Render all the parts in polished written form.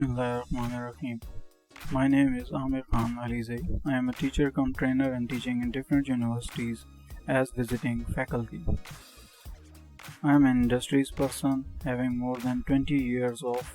Rahim. My name is Aamer Alyzaee. I am a teacher cum trainer and teaching in different universities as visiting faculty. I am an industries person having more than 20 years of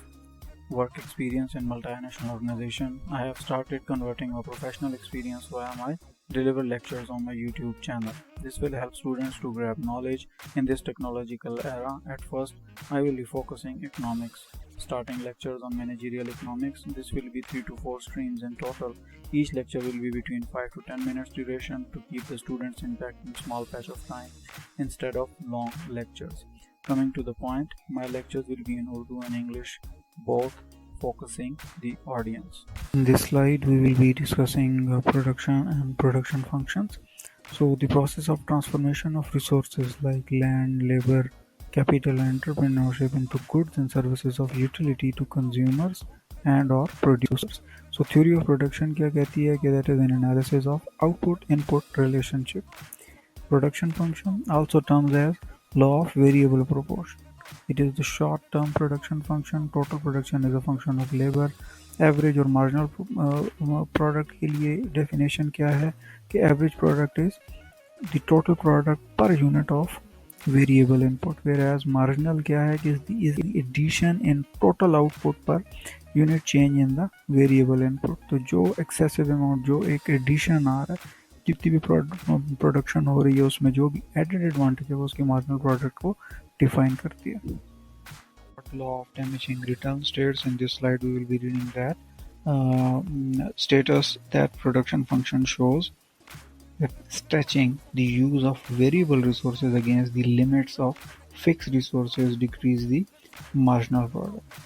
work experience in multinational organization. I have started converting my professional experience via my deliver lectures on my YouTube channel. This will help students to grab knowledge in this technological era. At first, I will be focusing economics, starting lectures on managerial economics. This will be 3 to 4 streams in total. Each lecture will be between 5 to 10 minutes duration to keep the students intact in small patch of time instead of long lectures. Coming to the point, my lectures will be in Urdu and English, both focusing the audience. In this slide, we will be discussing production and production functions. So the process of transformation of resources like land, labor, capital and entrepreneurship into goods and services of utility to consumers and or producers. So theory of production क्या कहती है कि that is an analysis of output-input relationship. Production function, also termed as law of variable proportion. It is the short-term production function. Total production is a function of labor. Average और marginal product के लिए definition क्या है कि average product is the total product per unit of variable input, whereas marginal क्या है कि is the addition in total output per unit change in the variable input. तो जो excessive amount, जो एक addition आ रहा है, जितनी भी प्रोडक्शन हो रही है उसमें जो भी एडेड एडवांटेज है वो उसके मार्जिनल प्रोडक्ट को डिफाइन करती है. Law of diminishing return states in this slide we will be reading that status that production function shows that stretching the use of variable resources against the limits of fixed resources decrease the marginal product.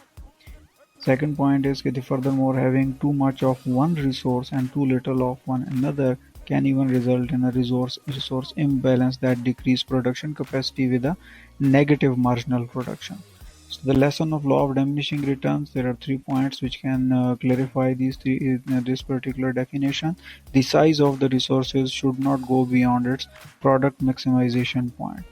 Second point is that furthermore having too much of one resource and too little of one another can even result in a resource imbalance that decrease production capacity with a negative marginal production. So the lesson of law of diminishing returns, there are 3 points which can clarify this particular definition. The size of the resources should not go beyond its product maximization point.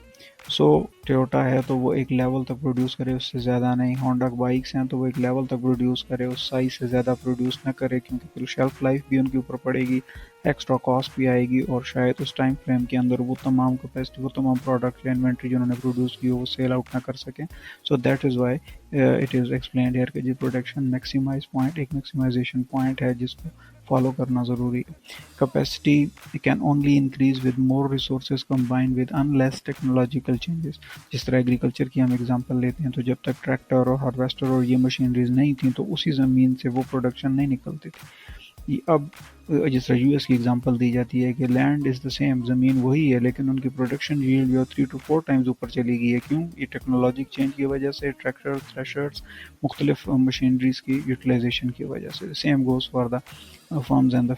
So Toyota है तो वो एक level तक produce करे, उससे ज़्यादा नहीं. Honda bikes हैं तो वो एक लेवल तक प्रोड्यूस करे, उस साइज से ज़्यादा प्रोड्यूस ना करे, क्योंकि फिर शेल्फ लाइफ भी उनके ऊपर पड़ेगी, एक्स्ट्रा कॉस्ट भी आएगी और शायद उस टाइम फ्रेम के अंदर वो तमाम कैपेसिटी, वो तमाम प्रोडक्ट या इन्वेंट्री जिन्होंने प्रोड्यूस की हो वो सेल आउट ना कर सकें. So that is why it is explained here कि जी प्रोडक्शन मैक्सिमाइज पॉइंट एक मैक्सिमाइजेशन पॉइंट है जिसको फॉलो करना ज़रूरी है. Capacity can only increase with more resources combined with unless technological changes. जिस तरह एग्रीकल्चर की हम एग्जांपल लेते हैं तो जब तक ट्रैक्टर और हार्वेस्टर और ये मशीनरीज नहीं थी तो उसी ज़मीन से वो प्रोडक्शन नहीं निकलती थी. अब जिस तरह यूएस की एग्जांपल दी जाती है कि लैंड इज़ द सेम, ज़मीन वही है लेकिन उनकी प्रोडक्शन यील्ड जो 3 to 4 टाइम्स ऊपर चली गई है. क्यों? ये टेक्नोलॉजिक चेंज की वजह से, ट्रैक्टर, थ्रेशर्स, मुख्तलिफ मशीनरीज की यूटिलाइजेशन की वजह से. Same goes for the firms and the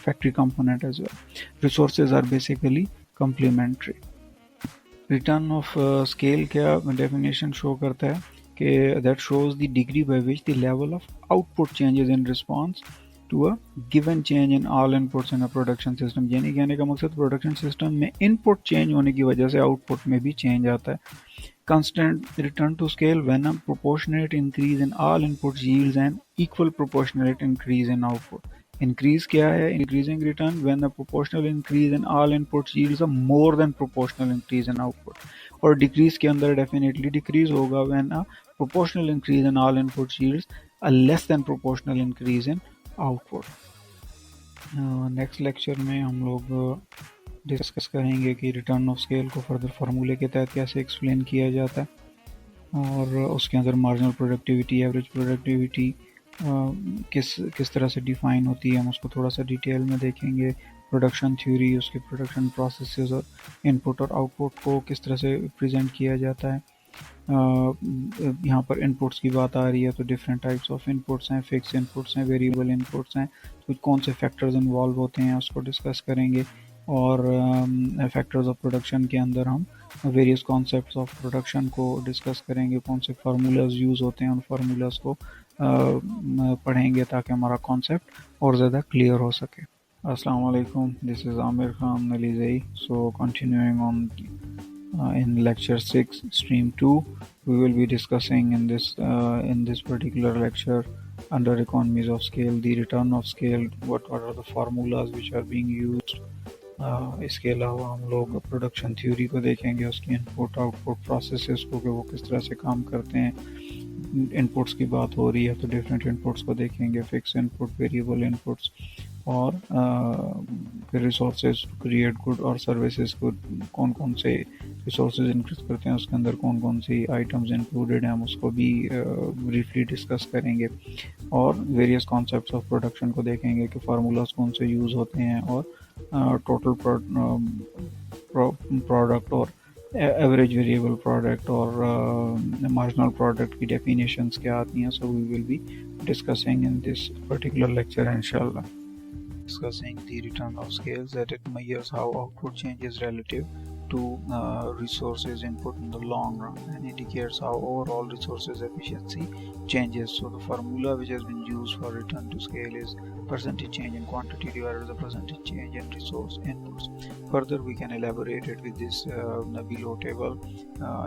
factory component as well. Resources are basically complementary. Return of scale क्या definition show करता है कि that shows the degree by which the level of output changes in response to a given change in all inputs in a production system. यानी कहने का मकसद production system में input change होने की वजह से output में भी change आता है. Constant return to scale when a proportionate increase in all inputs yields an equal proportionate increase in output. Increase क्या है? Increasing return when a proportional increase in all inputs yields a more than proportional increase in output. और decrease के अंदर definitely decrease होगा when a proportional increase in all inputs yields a less than proportional increase in output. Next lecture में हम लोग discuss करेंगे कि return of scale को फर्दर फार्मूले के तहत कैसे एक्सप्लेन किया जाता है और उसके अंदर मार्जिनल प्रोडक्टिविटी, एवरेज प्रोडक्टिविटी किस तरह से डिफ़ाइन होती है, हम उसको थोड़ा सा डिटेल में देखेंगे. प्रोडक्शन थ्योरी, उसके प्रोडक्शन प्रोसेसेस और इनपुट और आउटपुट को किस तरह से प्रेजेंट किया जाता है. यहाँ पर इनपुट्स की बात आ रही है तो डिफरेंट टाइप्स ऑफ इनपुट्स हैं, फिक्स इनपुट्स हैं, वेरिएबल इनपुट्स हैं, तो कौन से फैक्टर्स इन्वॉल्व होते हैं उसको डिस्कस करेंगे. और फैक्टर्स ऑफ प्रोडक्शन के अंदर हम वेरियस कॉन्सेप्ट्स ऑफ प्रोडक्शन को डिस्कस करेंगे, कौन से फार्मूलाज यूज़ होते हैं, उन फार्मूलाज को पढ़ेंगे ताकि हमारा कॉन्सेप्ट और ज़्यादा क्लियर हो सके. अस्सलाम वालेकुम, this is Aamir Khan Alyzaee. So continuing on In lecture 6 stream 2 we will be discussing in this particular lecture under economies of scale the return of scale, what are the formulas which are being used. इसके अलावा हम लोग production theory को देखेंगे, उसकी input output processes को कि वो किस तरह से काम करते हैं. इनपुट्स की बात हो रही है तो डिफरेंट इनपुट्स को देखेंगे, फिक्स इनपुट, वेरिएबल इनपुट्स, और फिर रिसोर्सेज टू क्रिएट गुड और सर्विसेज को कौन कौन से रिसोर्सेज इंक्रीज करते हैं, उसके अंदर कौन कौन सी आइटम्स इंक्लूडेड हैं, हम उसको भी ब्रीफली डिस्कस करेंगे. और वेरियस कॉन्सेप्ट्स ऑफ प्रोडक्शन को देखेंगे कि फार्मूलाज कौन से यूज़ होते हैं, और टोटल प्रोडक्ट और एवरेज वेरिएबल प्रोडक्ट और मार्जिनल प्रोडक्ट की डेफिनेशंस क्या आती हैं. So we will be discussing in this particular lecture इंशाल्लाह. Discussing the return of scales, that it measures how output changes relative to resources input in the long run and indicates how overall resources efficiency changes. So the formula which has been used for return to scale is percentage change in quantity divided by the percentage change in resource inputs. Further, we can elaborate it with this below table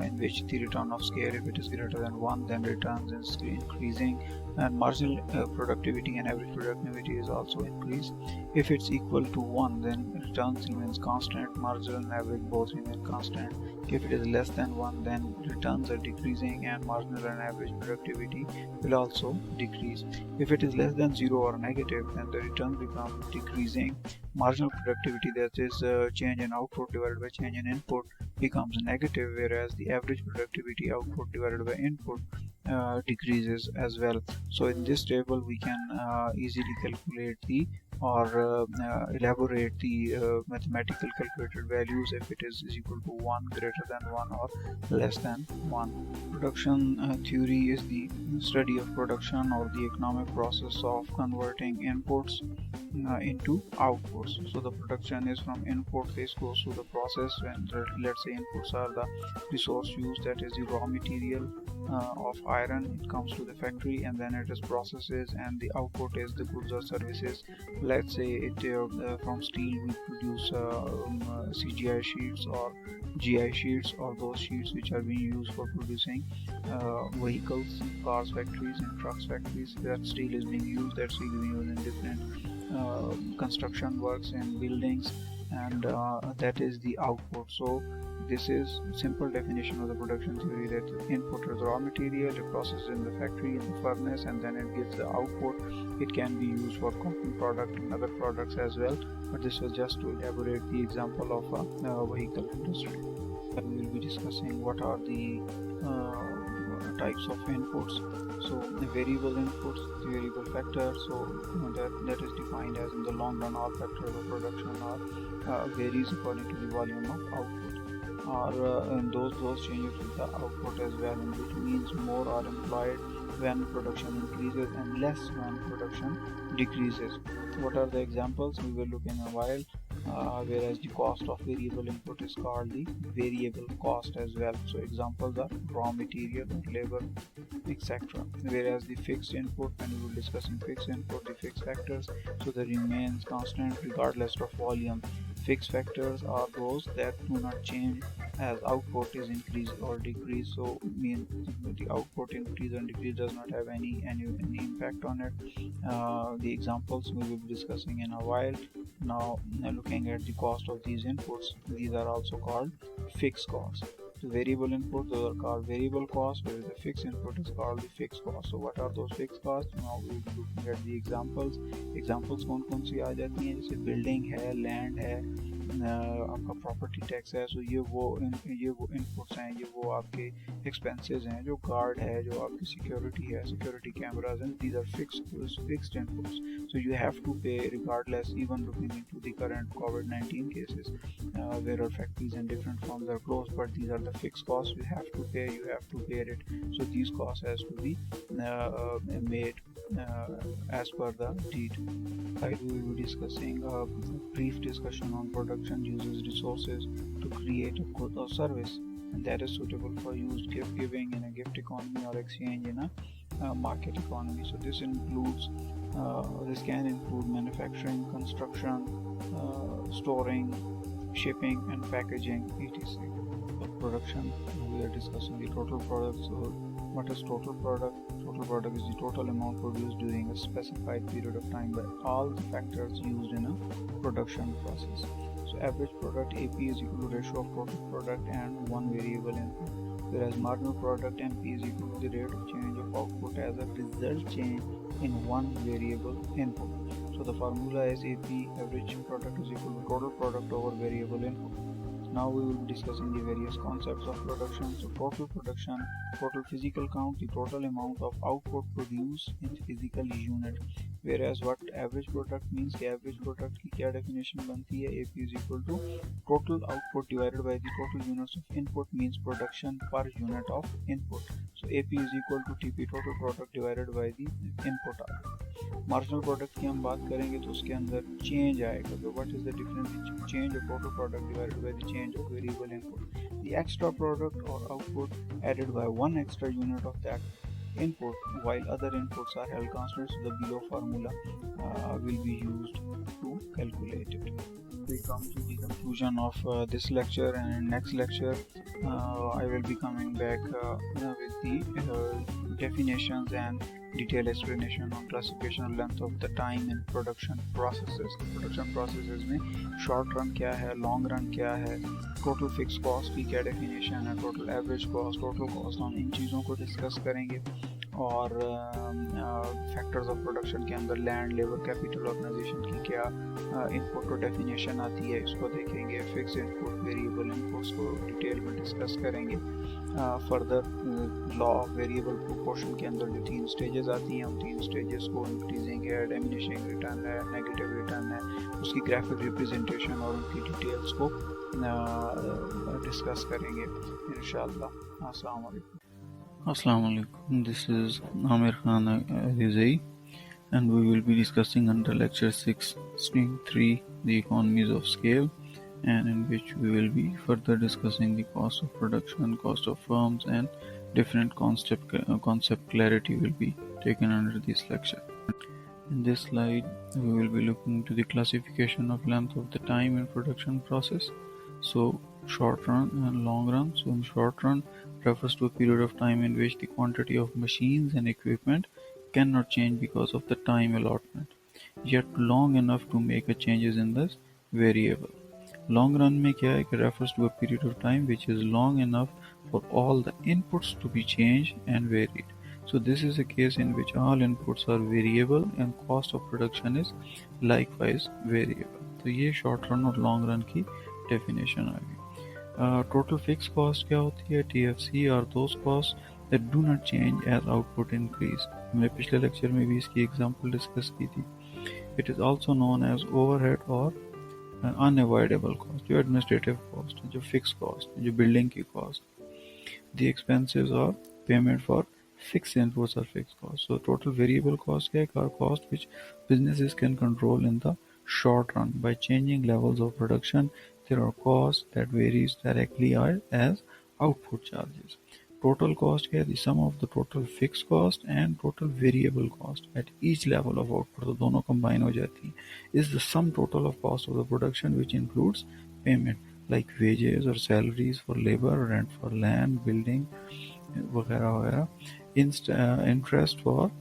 in which the return of scale, if it is greater than 1, then returns is increasing, and marginal productivity and average productivity is also increased. If it's equal to 1, then returns remains constant, marginal and average both remain constant. If it is less than 1, then returns are decreasing and marginal and average productivity will also decrease. If it is less than 0 or negative, then the returns become decreasing. Marginal productivity, that is change in output divided by change in input, becomes negative, whereas the average productivity, output divided by input, decreases as well. So in this table we can easily calculate the or elaborate the mathematical calculated values if it is equal to 1, greater than 1, or less than 1. Production theory is the study of production or the economic process of converting inputs into outputs. So the production is from input, this goes to the process when let's say inputs are the resource used, that is the raw material of iron, it comes to the factory and then it is processes, and the output is the goods or services. Let's say from steel we produce CGI sheets or GI sheets, or those sheets which are being used for producing vehicles, cars factories and trucks factories. That steel is being used, that steel is being used in different construction works and buildings, and that is the output. So this is simple definition of the production theory, that input is raw material, it processes in the factory, in the furnace, and then it gives the output. It can be used for cotton product and other products as well, but this was just to elaborate the example of a vehicle industry. And we will be discussing what are the types of inputs. So the variable inputs, the variable factor, so that is defined as in the long run all factors of production are varies according to the volume of output, or and those changes with the output as well, which means more are employed when production increases and less when production decreases. What are the examples? We will look in a while. Whereas the cost of variable input is called the variable cost as well. So examples are raw material, labor, etc. Whereas the fixed input, when we were discussing fixed input, the fixed factors, so they remains constant regardless of volume. Fixed factors are those that do not change as output is increased or decreased. So mean the output increase and decrease does not have any impact on it. The examples we will be discussing in a while. Now looking at the cost of these inputs, these are also called fixed costs. The variable input, those are called variable costs, whereas the fixed input is called the fixed cost. So what are those fixed costs? Now we will be looking at the examples. Examples कौन कौन सी आ जाती हैं, जैसे building है, land है, आपका property tax है. सो ये वो इनपुट्स हैं, ये वो आपके एक्सपेंसेस हैं, जो गार्ड है, जो आपकी सिक्योरिटी है, सिक्योरिटी कैमराज हैं. These are fixed inputs. So you have to pay regardless, even looking into the current COVID-19 cases where our factories and different firms are closed, but these are the fixed costs you have to pay, you have to bear it. So these costs has to be made as per the deed. We will be discussing a brief discussion on production uses resources to create a good or service, and that is suitable for use gift giving in a gift economy or exchange in a market economy. So this includes this can include manufacturing, construction, storing, shipping and packaging, etc. production. We are discussing the total product. So what is total product? Total product is the total amount produced during a specified period of time by all the factors used in a production process. So average product AP is equal to ratio of total product and one variable input, whereas marginal product MP is equal to the rate of change of output as a result change in one variable input. So the formula is AP average product is equal to total product over variable input. Now we will be discussing the various concepts of production. So total production, total physical count, the total amount of output produced in physical unit. Whereas what average product means, the average product की क्या definition बनती है, AP is equal to total output divided by the total units of input, means production per unit of input. So AP is equal to TP total product divided by the input output. Marginal product की हम बात करेंगे तो उसके अंदर change आएगा. तो what is the difference change of total product divided by the change of variable input. The extra product और output added by one extra unit of that input while other inputs are held constant. So the below formula will be used to calculate it. We come to the conclusion of this lecture, and in next lecture I will be coming back with the definitions and detailed explanation on classification of length of the time in production processes. Production processes में short run क्या है, long run क्या है, total fixed cost की क्या definition है, total average cost, total cost, हम इन चीज़ों को discuss करेंगे. और फैक्टर्स ऑफ प्रोडक्शन के अंदर लैंड, लेबर, कैपिटल, ऑर्गेनाइजेशन की क्या इनपुट और डेफिनेशन आती है, इसको देखेंगे. फिक्स इनपुट, वेरिएबल इनपुट्स को डिटेल में डिस्कस करेंगे. Further law of variable proportion के अंदर जो 3 स्टेजेस आती हैं, हम 3 स्टेजेस को इंक्रीजिंग है, डिमिनिशिंग रिटर्न है, नेगेटिव रिटर्न है, उसकी ग्राफिक रिप्रेजेंटेशन और उनकी डिटेल्स को डिस्कस करेंगे इंशाअल्लाह. अस्सलाम वालेकुम. Assalamu this is Aamer Alyzaee, and we will be discussing under lecture 6 stream 3 the economies of scale, and in which we will be further discussing the cost of production, cost of firms, and different concept clarity will be taken under this lecture. In this slide we will be looking to the classification of length of the time in production process. So short run and long run. So in short run refers to a period of time in which the quantity of machines and equipment cannot change because of the time allotment, yet long enough to make a changes in this variable. Long run में क्या है कि refers to a period of time which is long enough for all the inputs to be changed and varied. So this is a case in which all inputs are variable and cost of production is likewise variable. तो ये short run और long run की definition आ गई. Total fixed cost क्या होती है? TFC are those costs that do not change as output increase. हमने पिछले लेक्चर में भी इसकी एग्जांपल डिस्कस की थी. It is also known as overhead or unavoidable cost. जो administrative cost, जो fixed cost, जो building की cost. The expenses or payment for fixed inputs or fixed cost. So total variable cost क्या है? Cost which businesses can control in the short run by changing levels of production. There are costs that varies directly as output charges. Total cost क्या है? The sum of the total fixed cost and total variable cost at each level of output. तो दोनों combine हो जाती हैं. Is the sum total of cost of the production which includes payment like wages or salaries for labor, rent for land, building, वगैरह वगैरह, interest for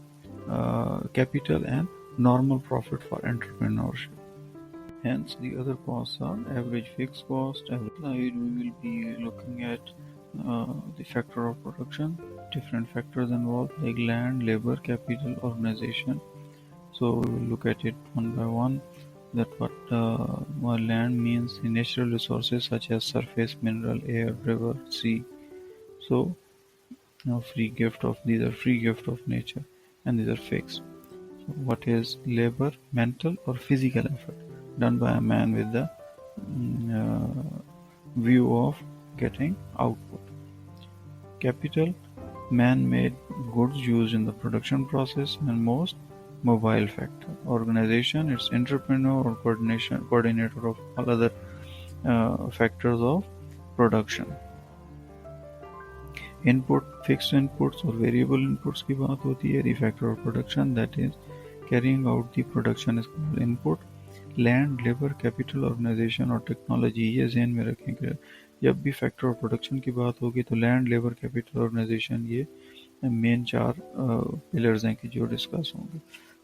capital and normal profit for entrepreneurship. Hence, the other costs are average fixed cost. Average slide we will be looking at the factor of production, different factors involved like land, labor, capital, organization. So we will look at it one by one. That what land means the natural resources such as surface, mineral, air, river, sea. So now these are free gift of nature, and these are fixed. So what is labor? Mental or physical effort done by a man with the view of getting output. Capital, man-made goods used in the production process, and most mobile factor. Organization, it's entrepreneur or coordinator of all other factors of production. Input, fixed inputs or variable inputs की बात होती है. The factor of production that is carrying out the production is called input. Land, labour, capital, organisation और technology, ये ज़हन में रखें कि जब भी फैक्टर ऑफ प्रोडक्शन की बात होगी तो लैंड, लेबर, कैपिटल, ऑर्गेनाइजेशन, ये मेन 4 पिलर्स हैं कि जो डिस्कस होंगे.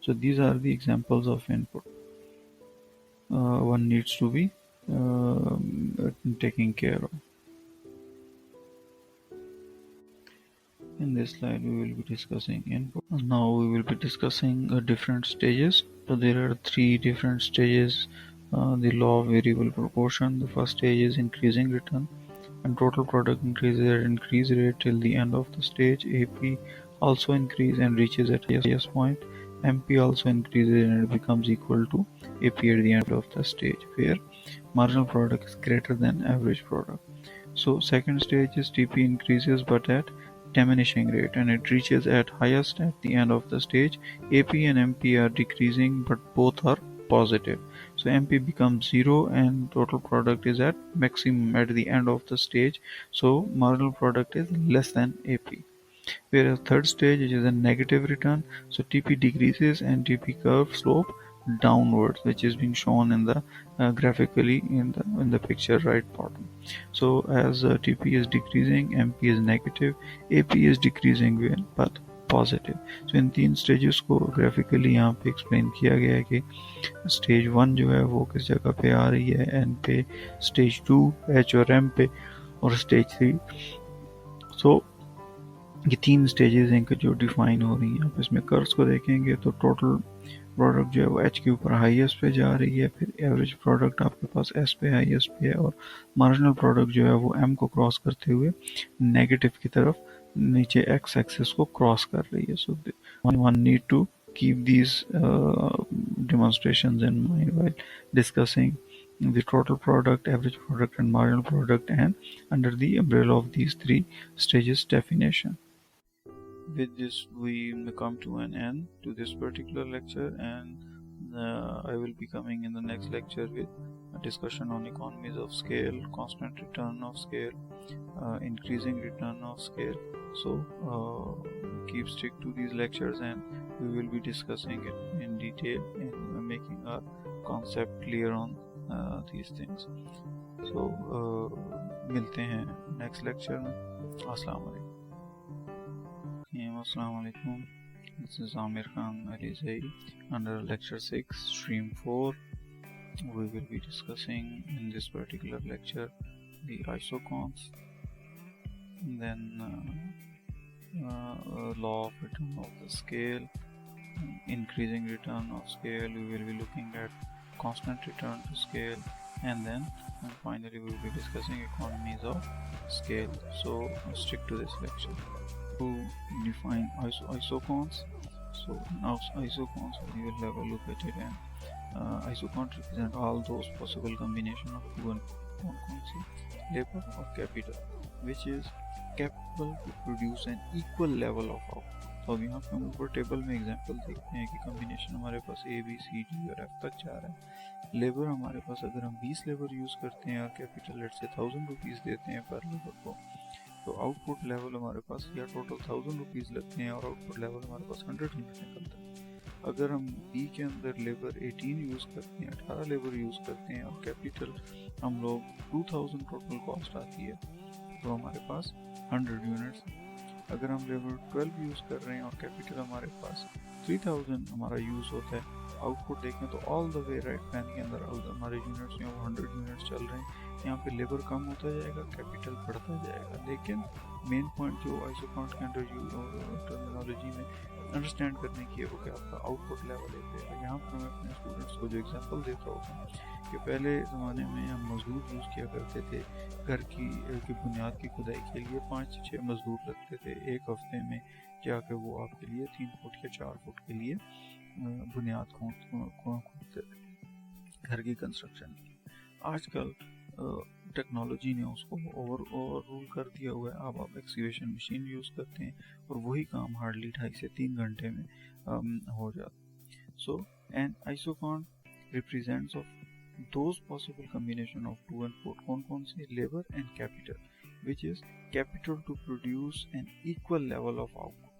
So these are the examples of input one needs to be taking care of. In this slide we will be discussing input. Now we will be discussing different stages. So there are 3 different stages. The law of variable proportion. The first stage is increasing return, and total product increases at increased rate till the end of the stage. AP also increases and reaches at highest point. MP also increases and it becomes equal to AP at the end of the stage, where marginal product is greater than average product. So second stage is TP increases but at diminishing rate, and it reaches at highest at the end of the stage. AP and MP are decreasing but both are positive. So MP becomes 0 and total product is at maximum at the end of the stage. So marginal product is less than AP. Whereas third stage, which is a negative return, so TP decreases and TP curve slope downwards, which is being shown in the graphically in the picture right bottom. So as TP is decreasing, MP is negative, AP is decreasing but positive. So in 3 stages को graphically यहाँ पे explain किया गया है कि stage 1 जो है वो किस जगह पे आ रही है, N पे, stage 2 H और M पे, और stage 3. So ये 3 स्टेजेस हैं कि जो डिफाइन हो रही हैं. आप इसमें कर्व्स को देखेंगे तो टोटल प्रोडक्ट जो है वो एच के ऊपर हाईएस्ट पे जा रही है, फिर एवरेज प्रोडक्ट आपके पास एस पे हाईएस्ट पे है, और मार्जिनल प्रोडक्ट जो है वो एम को क्रॉस करते हुए नेगेटिव की तरफ नीचे एक्स एक्सिस को क्रॉस कर रही है. So one need to keep these demonstrations in mind while discussing the total product, average product and marginal product, and under the umbrella of these 3 stages definition. With this we come to an end to this particular lecture, and I will be coming in the next lecture with a discussion on economies of scale, constant return of scale, increasing return of scale. So keep stick to these lectures and we will be discussing it in detail and making our concept clear on these things. So मिलते हैं next lecture में. Assalam. Alaikum. This is Aamer Alyzaee under lecture 6 stream 4. We will be discussing in this particular lecture the isoquants, then law of return of the scale, increasing return of scale. We will be looking at constant return to scale, and then finally we will be discussing economies of scale. So stick to this lecture. To define isoquants. So now isoquants, we will have a look at it, and isoquants represent all those possible combination of two and labor or capital, which is capable to produce an equal level of output. तो अब यहाँ पे हम ऊपर table में example देखते हैं कि कम्बिनेशन हमारे पास ए बी सी डी और एफ तक जा रहा है. लेबर हमारे पास अगर हम 20 लेबर यूज़ करते हैं और कैपिटल लेट से 1000 रुपीज़ देते हैं पर लेबर को, तो आउटपुट लेवल हमारे पास या टोटल 1000 रुपीज़ लगते हैं और आउटपुट लेवल हमारे पास 100 यूनिट निकलता है. अगर हम बी के अंदर लेबर 18 यूज़ करते हैं, 18 लेबर यूज़ करते हैं और कैपिटल हम लोग 2000 टोटल कॉस्ट आती है, तो हमारे पास 100 यूनिट्स. अगर हम लेबर 12 यूज़ कर रहे हैं और कैपिटल हमारे पास 3000 हमारा यूज़ होता है, आउटपुट देखें तो all the way right pan के अंदर हमारे यूनिट्स में 100 यूनिट्स चल रहे हैं. यहाँ पे लेबर कम होता जाएगा, कैपिटल बढ़ता जाएगा. लेकिन मेन पॉइंट जो आइसोकाउंट के अंडर टर्मिनोलॉजी में अंडरस्टैंड करने की है वो कि आपका आउटपुट लेवल है. यहाँ पर मैं अपने स्टूडेंट्स को जो एग्जांपल देता हूँ कि पहले ज़माने में हम मजदूर यूज़ किया करते थे. घर की बुनियाद की खुदाई के लिए 5 से 6 मजदूर लगते थे. एक हफ्ते में जाकर वो आपके लिए 3 फुट या 4 फुट के लिए बुनियाद खोदते थे घर की कंस्ट्रक्शन की. आजकल टेक्नोलॉजी ने उसको ओवर रूल कर दिया हुआ है. अब आप एक्सकेवेशन मशीन यूज़ करते हैं और वही काम हार्डली 2.5 से 3 घंटे में हो जाता. So an isoquant represents of those possible combination of two input, कौन से, labor and capital, which is capital to produce an equal level of output.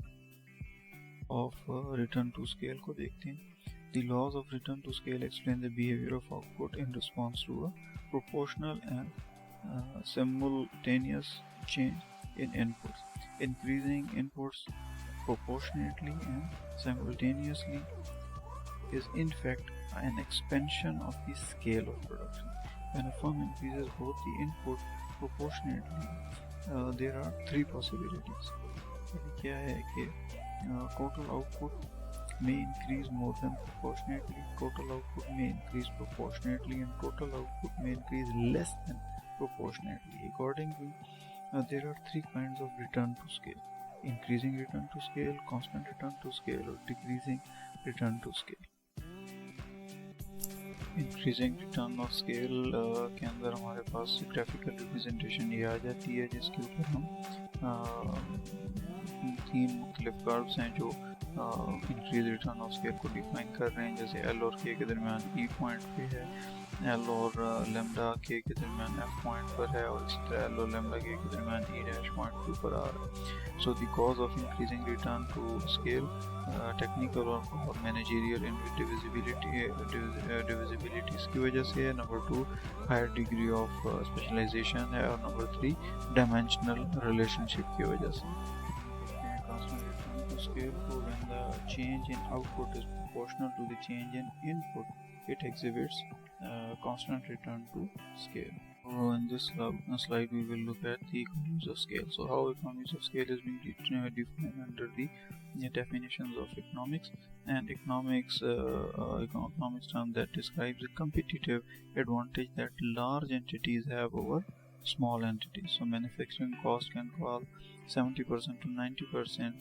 of return to scale को देखते हैं. The laws of return to scale explain the behavior of output in response to a proportional and simultaneous change in inputs. Increasing inputs proportionately and simultaneously is in fact an expansion of the scale of production. When a firm increases both the input proportionately, there are three possibilities. क्या है कि total output may increase more than proportionately, total output may increase proportionately, and total output may increase less than proportionately. Accordingly, there are three kinds of return to scale: increasing return to scale, constant return to scale, or decreasing return to scale. Increasing return of scale के अंदर हमारे पास graphical representation ये आ जाती है, जिसके ऊपर हम तीन मुख्तलिफ कर्व्स हैं जो इंक्रीज रिटर्न ऑफ स्केल को डिफाइन कर रहे हैं. जैसे एल और के दरमियान ई पॉइंट पे है, एल और लेमडा के दरमियान एफ पॉइंट पर है, और इसी तरह एल और लेमडा के दरमियान ई डैश पॉइंट के ऊपर आ रहा है. So the cause of increasing return to scale technical और मैनेजरियल डिविजिबिलिटीज़ की वजह से है. Number 2 higher degree of specialisation है, और नंबर 3 डायमेंशनल रिलेशनशिप की वजह से. Scale for when the change in output is proportional to the change in input, it exhibits constant return to scale. So in this slide we will look at the economies of scale. So how economies of scale is being defined under the definitions of economics. And economics term that describes the competitive advantage that large entities have over small entities. So manufacturing cost can fall 70% to 90%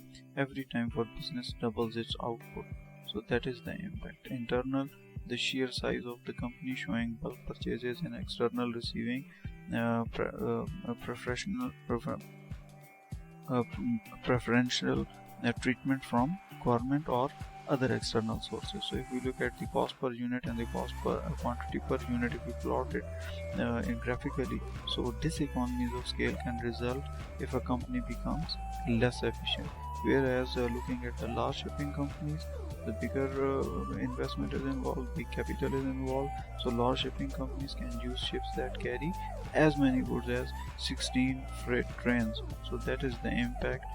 every time for business doubles its output. So that is the impact. Internal, the sheer size of the company showing bulk purchases, and external receiving preferential treatment from government or other external sources. So if we look at the cost per unit and the cost per quantity per unit, if we plot it graphically, so diseconomies of scale can result if a company becomes less efficient. Whereas looking at the large shipping companies, the bigger investment is involved, big capital is involved. So large shipping companies can use ships that carry as many goods as 16 freight trains. So that is the impact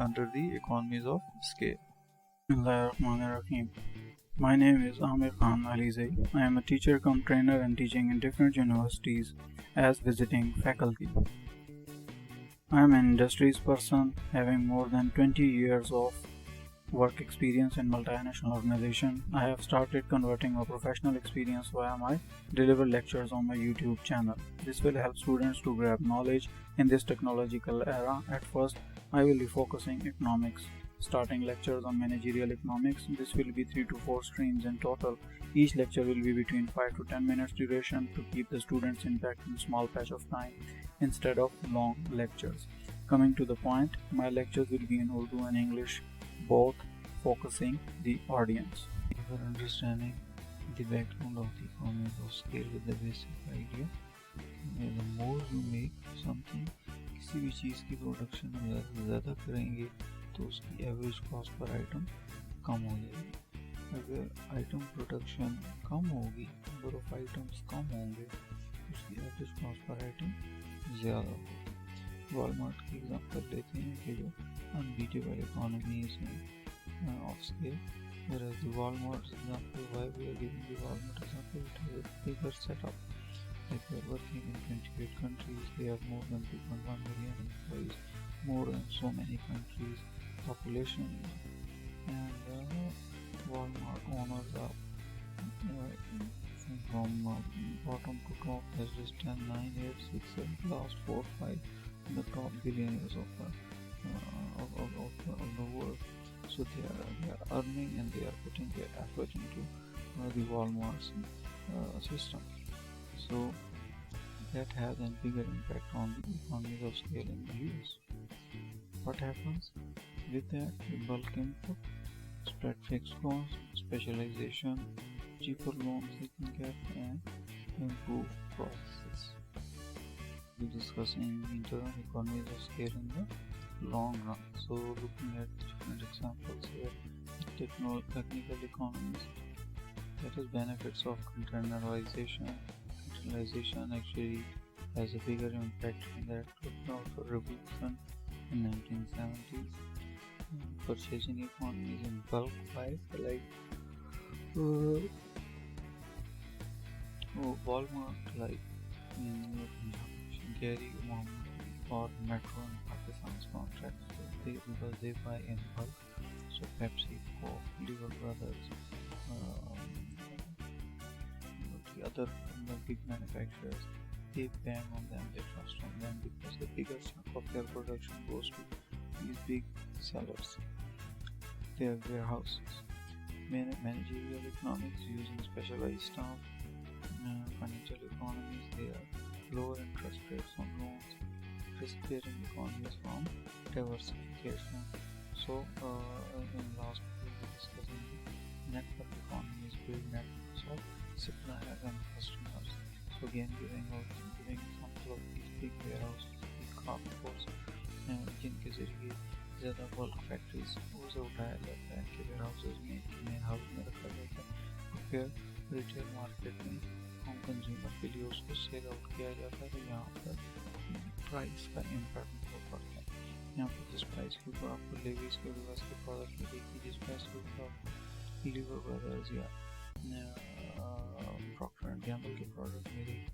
under the economies of scale. Rahim. My name is Aamer Alyzaee. I am a teacher cum trainer and teaching in different universities as visiting faculty. I am an industries person having more than 20 years of work experience in multinational organization. I have started converting my professional experience via my deliver lectures on my YouTube channel. This will help students to grab knowledge in this technological era. At first, I will be focusing economics, starting lectures on managerial economics. This will be 3 to 4 streams in total. Each lecture will be between 5 to 10 minutes duration to keep the students impact in small patch of time instead of long lectures. Coming to the point, my lectures will be in Urdu and English, both focusing the audience. For understanding the background of the economies of scale with the basic idea, the more you make something, किसी भी चीज़ की production ज़्यादा करेंगे तो उसकी average cost per item कम हो जाएगी. अगर आइटम प्रोडक्शन कम होगी, नंबर ऑफ आइटम्स कम होंगे, तो उसकी एवरेज कॉस्ट पर आइटम ज़्यादा होगी. वॉलमार्ट की एग्जांपल लेते हैं कि जो अनबीटेबल इकोनॉमीज हैं of scale. Whereas the Walmart's example, why we are giving the Walmart example, it has a bigger setup. Like they are working in 28 countries, they have more than 2.1 million employees, more than so many countries, population, and Walmart owners are from bottom to top has just 10, 9, 8, 6, 7, last 4, 5, the top billionaires of the world. So they are earning and they are putting their effort into the Walmart's system. So that has a bigger impact on the economies of scale in the US. What happens with that? The bulk input, spread fixed costs, specialization, cheaper loans they can get, and improve processes. We're discussing internal economies of scale in the long run. So looking at different examples here, technical economies, that is benefits of containerization. Containerization actually has a bigger impact in that of revolution in 1970s. Purchasing economies in bulk buys like Walmart, like Gary Mohammed or Metro in Pakistan's contracts, because they buy in bulk. So Pepsi, Coke, Lever Brothers, the other big manufacturers, they bang on them, they trust on them because the bigger chunk of their production goes to these big sellers, their warehouses. Managerial economics using specialized staff. Financial economies, they are lower interest rates on loans. Risk-bearing economies from diversification. So in last video we discussed the network economies, build networks of suppliers and customers. So again giving example of these big warehouses, big carport, जिनके जरिए ज़्यादा bulk factories उसे उठाया जाता है कि where houses में house में रखा जाता है, फिर रिटेल मार्केट में हम कंज्यूमर के लिए उसको सेल आउट किया जाता है। तो यहाँ पर प्राइस का इम्पैक्ट बहुत पड़ता है। यहाँ पर जिस प्राइस के ऊपर आपको लेविस के यूनिवर्स के प्रोडक्ट मिलेगी, जिस प्राइस के ऊपर आपको लीवर ब्रदर्स या प्रॉक्टर एंड गैम्बल के प्रोडक्ट मिलेगी,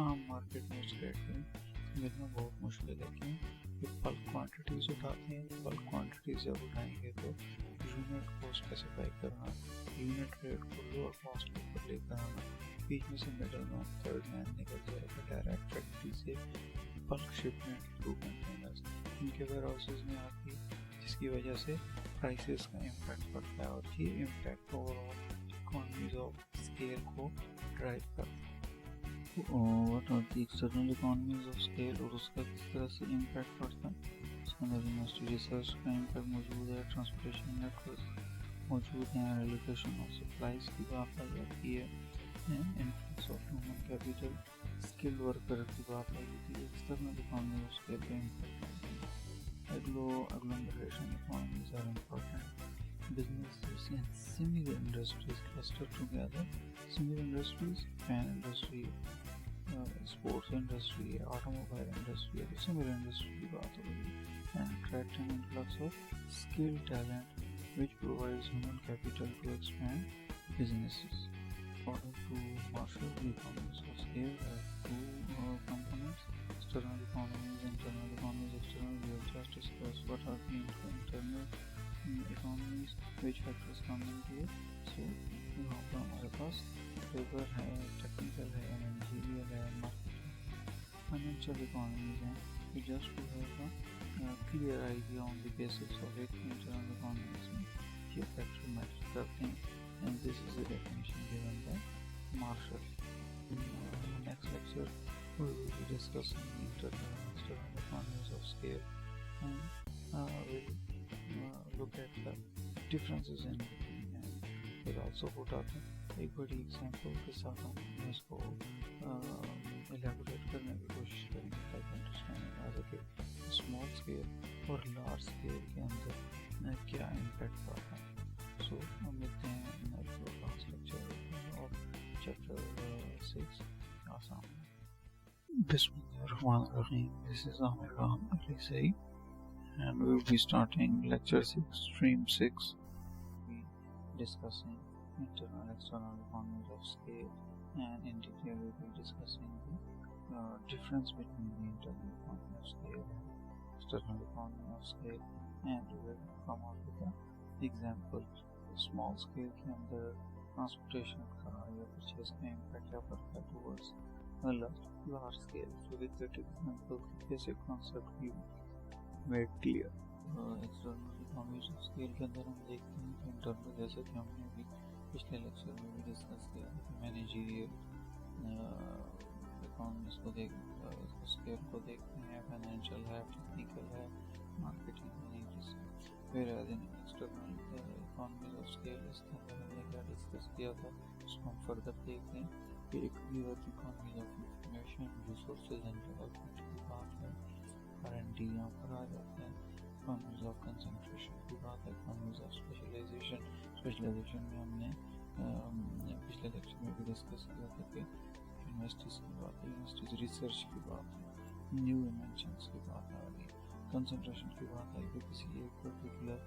आम मार्केट में उस रेट पे मिलना बहुत मुश्किल है। क्यों? ये बल्क क्वांटिटीज उठाते हैं। बल्क क्वांटिटीज जब उठाएंगे तो यूनिट को स्पेसिफाई करना, यूनिट रेट को लोअर कॉस्ट के ऊपर लेकर आना, बीच में से मिडल मैन थर्ड मैन निकल जाएगा डायरेक्ट फैक्ट्री से बल्क शिपमेंट टू कंटेनर्स इनके वेयर हाउसेज में आती है, जिसकी वजह से प्राइसेस का इम्पैक्ट पड़ता है और ये impact overall economies of scale को ड्राइव करता है। What are the external economies of scale और उसका किस तरह से इम्पैक्ट पड़ता है। इसके अंदर यूनिवर्सिटी रिसर्च का इम्पैक्ट मौजूद है, ट्रांसपोर्टेशन नेटवर्क मौजूद हैं, एलोकेशन ऑफ सप्लाईज की बात आ जाती है, influence of human capital, skilled worker की बात आ जाती है। एक्सटर्नल इकोनॉमी ऑफ स्केल का impact agglomeration economies are important. Businesses and similar industries cluster together. Similar industries, fan industry, sports industry, automobile industry, similar industry की बात हो रही है, and attract an influx of skilled talent which provides human capital to expand businesses. In order to marshal the economies of scale, there are two components: external economies, internal economies. External, we have just discussed what are the internal economies, which factors come into it. So यहाँ पर हमारे पास labour है, technical है, managerial है, marketing, financial economies हैं। तो just to have a clear idea on the basics of it, internal economies में ये फैक्टर मैटर करते हैं, and this is the definition given by Marshall. Next lecture we will be discussing internal and external economies of scale, and we'll look at the differences in between, and we'll also put up एक बड़ी example के साथ हम इसको elaborate करने की कोशिश करेंगे ताकि अंडरस्टैंडिंग आ सके स्मॉल स्केल और लार्ज स्केल के अंदर क्या इम्पैक्ट पड़ता है। सो हम मिलते हैं लास्ट लेक्चर और chapter 6 Assam. Bismillah, Rahim. This is Aamer, Alyzaee, and we will be starting lecture 6, stream 6. We will be discussing internal and external economies of scale, and in detail we will be discussing the difference between the internal economy of scale and external economy of scale, and we will come up with an example. Small scale के अंदर transportation का या purchase का impact क्या पड़ता है towards large scale. So with that example, the basic concept we made clear. External economies of scale के अंदर हम देखते हैं कि इंटरनल, जैसे कि हमने अभी पिछले लेक्चर में भी डिस्कस किया कि मैनेजरियल इकोनॉमीज को स्केल को देखते हैं, फाइनेंशियल है, टेक्निकल है, मार्केटिंग है, फिर एक्सटर्नल इकोनॉमीज ऑफ स्केल इसके अंदर हमने क्या डिस्कस किया था उसको हम फर्दर देखते हैं। एक economies of information, resources and development की बात है, R&D यहाँ पर आ जाता है, इकोनॉमीज ऑफ कंसंट्रेशन की बात है, इकोनॉमीज ऑफ स्पेशलाइजेशन में हमने पिछले लेक्चर में भी डिस्कस किया था कि यूनिवर्सिटीज़ की बात है, यूनिवर्सिटीज़ रिसर्च की बात है, न्यू इन्वेंशंस की बात आ गई, कंसंट्रेशन की बात आई, तो किसी एक पर्टिकुलर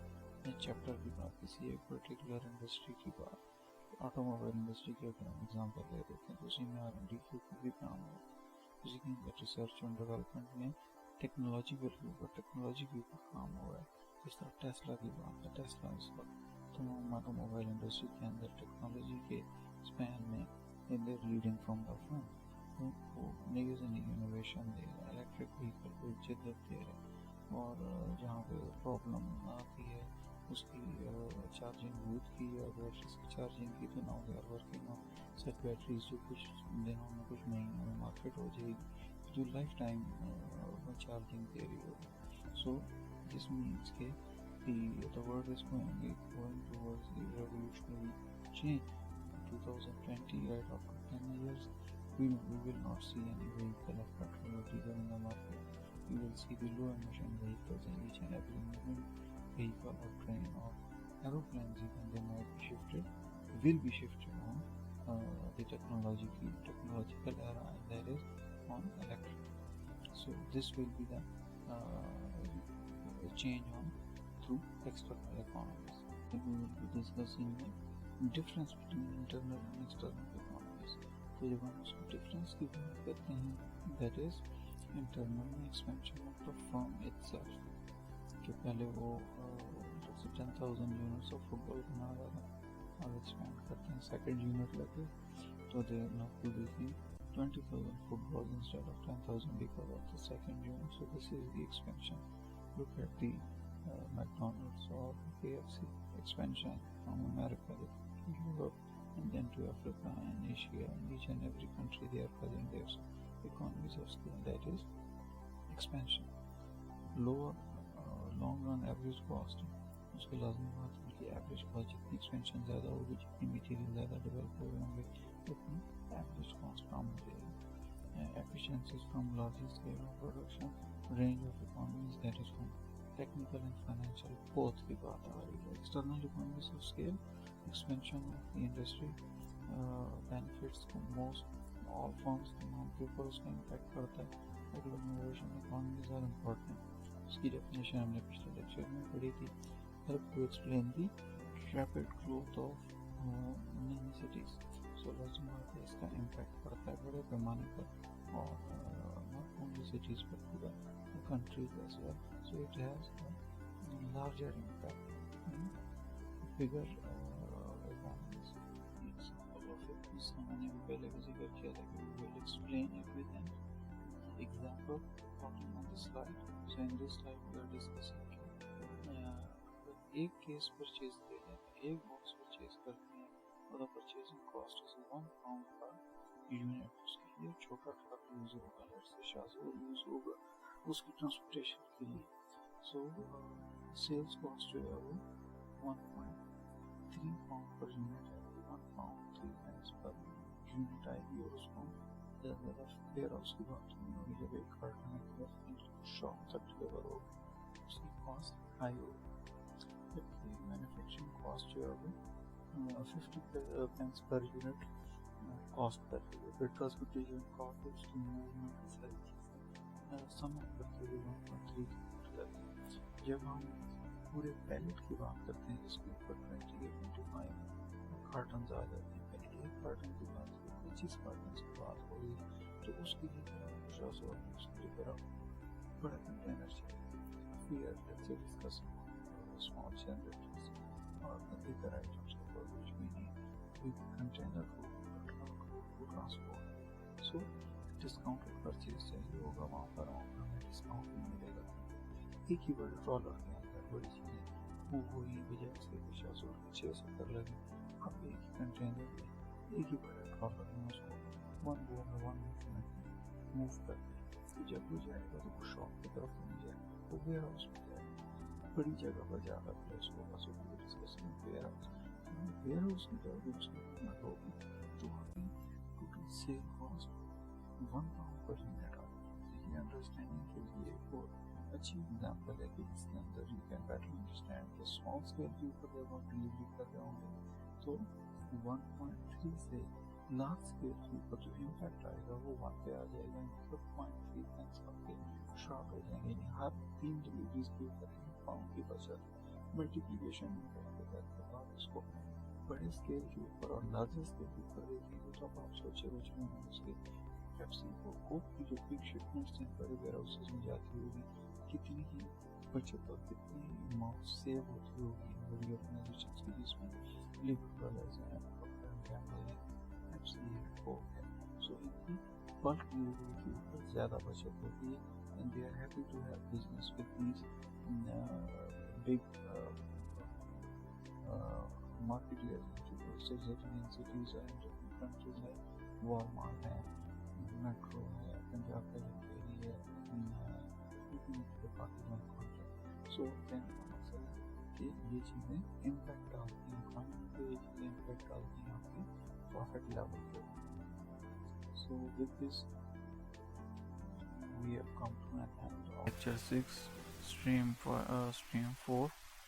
चैप्टर की बात, किसी एक पर्टिकुलर इंडस्ट्री की बात, ऑटोमोबाइल इंडस्ट्री की अगर हम एग्जाम्पल ले देते हैं तो उसी में R&D के ऊपर भी काम हो, उसी के अंदर रिसर्च एंड डेवलपमेंट में टेक्नोलॉजी के ऊपर काम हो रहा है। जिस तरह टेस्ला की बात है, टेस्ला इस वक्त तमाम ऑटोमोबाइल इंडस्ट्री के अंदर टेक्नोलॉजी के स्पैन में they're leading from the front। वो नई से नई इनोवेशन दे रहा है, इलेक्ट्रिक व्हीकल को इज्जत दे रहा है, और जहाँ पे प्रॉब्लम आती है उसकी चार्जिंग बूथ की या बैटरीज की चार्जिंग की, तो now they are working on such batteries जो कुछ दिनों में, कुछ महीनों में मार्केट हो जाएगी, जो लाइफ टाइम चार्जिंग दे रही होगी। सो दिस मीन्स के the world is going towards the revolutionary change. 2020, right after 10 years, we will not see any vehicle of petrol or diesel in the market. We will see the low emission vehicles in each and every movement vehicle or train or aeroplanes, even they might be shifted, will be shifted on the technological era, and that is on electric. So this will be the change on through external economies. We will be discussing the difference between internal and external economies. तो जब हम उसको difference की बात करते हैं, that is internal expansion of the firm itself। कि पहले वो 10,000 यूनिट्स ऑफ फुटबॉल बना रहा था, अब एक्सपेंड करते हैं सेकेंड यूनिट लगे, तो they are now producing 20,000 footballs instead of 10,000 because of the second unit. So this is the expansion. Look at the McDonald's or KFC expansion from America to Europe and then to Africa and Asia, and each and every country they are present their economies of scale. That is expansion. Lower long run average cost, उसके लाजमी बात है कि average cost जितनी expansion ज़्यादा होगी, जितनी material ज़्यादा डेवलप हो होंगे, उतनी एवरेज कॉस्ट कम हो जाएगी। Efficiencies from larger scale of production, range of economies, that is from technical and financial both की बात आ रही है। External economies of scale, expansion of the industry benefits most all firms, तमाम के ऊपर उसका इम्पैक्ट पड़ता है। इनोवेशन इकोनॉमीज आर इम्पोर्टेंट, उसकी डेफिनेशन हमने पिछले लेक्चर में पढ़ी थी। Help to explain the rapid growth of many cities. So लाजमी बात है इसका इम्पैक्ट पड़ता है बड़े पैमाने पर, और not only cities but पूरा countries as well. So it has a larger impact in bigger economies. Example of it is हमने पहले भी जिक्र किया था कि we will explain it with an example talking on the slide. So in this slide we are discussing एक case purchase ले लें, एक बॉक्स परचेज करते हैं, और the purchasing cost is £1 per unit. उसके लिए छोटा ट्रक यूज होगा, लेट्स से शाजोर यूज होगा उसकी ट्रांसपोर्टेशन के लिए। सो सेल्स कॉस्ट जो है वो £1.3 पर यूनिट आएगी, £1.3 पर यूनिट आएगी, और उसको वेयर हाउस की बात होगी, जब एक कार्टन शॉप तक डिलीवर होगी उसकी कॉस्ट हाई होगी। जबकि मैन्युफैक्चरिंग कॉस्ट जो है वो 50 pence पर यूनिट कॉस्ट कर रही है। फिर ट्रांसपोर्टेशन कॉस्ट, उसकी मूवमेंट, सारी चीज़ें सम करते हुए 1.3 लगती। जब हम पूरे पैलेट की बात करते हैं जिसके ऊपर 20 या 25 कार्टन आ जाते हैं, पहले एक कार्टन की बात की, 25 कार्टन की बात हो रही है, तो उसके लिए उसके लिए बड़ा कंटेनर चाहिए। We are let's say discussing small generators or the bigger items for which we need big container to transport. So discounted purchase चाहिए होगा, वहाँ पर हमें डिस्काउंट भी मिलेगा। एक ही बड़े ट्रॉलर के अंदर बड़ी चीज़ें वो वही बजाय से 670 लगे, अब एक ही कंटेनर में एक ही बड़े ट्रॉलर में उसको वन गो में वन मूवमेंट मूव कर दें। जब वो जाएगा तो वो शॉप की तरफ नहीं जाएगा, वो वेयर हाउस में जाएगा, बड़ी जगह पर ज़्यादा प्लेस होगा। So we discussing warehouse की जब उसकी कीमत होगी तो हमें total sale cost £1 per unit आती है। अंडरस्टैंडिंग के लिए एक अच्छी एग्जाम्पल है कि इसके अंदर यू कैन बेटर अंडरस्टैंड कि स्मॉल स्केल के ऊपर जब आप डिलीवरी कर रहे होंगे तो 1.3 से लार्ज स्केल के ऊपर जो इम्पैक्ट आएगा वो वहाँ पे आ जाएगा, मतलब 0.3 आपके शॉर्ट हो जाएंगे। यानी हर 3 डिलीवरीज के ऊपर £1 की बचत मल्टीप्लिकेशन में करते करते बाद उसको बड़े स्केल के ऊपर और लार्जर स्केल के ऊपर देखेंगे तो आप सोचे कुछ नहीं, उसके पेप्सी को कोक की जो बिग शिपमेंट्स हैं बड़े वेयर हाउसेस में जाती होगी, कितनी ही बचत और कितनी अमाउंट सेव होती होगी बड़ी ऑर्गेनाइजेशंस की, जिसमें लिबरल्स हैं, पेप्सी है, कोक है। सो इनकी बल्क डिलीवरी के ऊपर ज़्यादा बचत होती है and they are happy to have business with these big market in cities and different countries like Walmart है, मेट्रो है, पंजाब का डेली है, पाकिस्तान कॉन्ट्रैक्ट। सो देन मकसद है कि ये चीज़ें इम्पैक्ट डालती हैं इकोनॉमी पे, ये चीज़ें इम्पैक्ट डालती हैं आपके प्रॉफिट लेवल पे। So with this we have come to an end of lecture 6 stream 4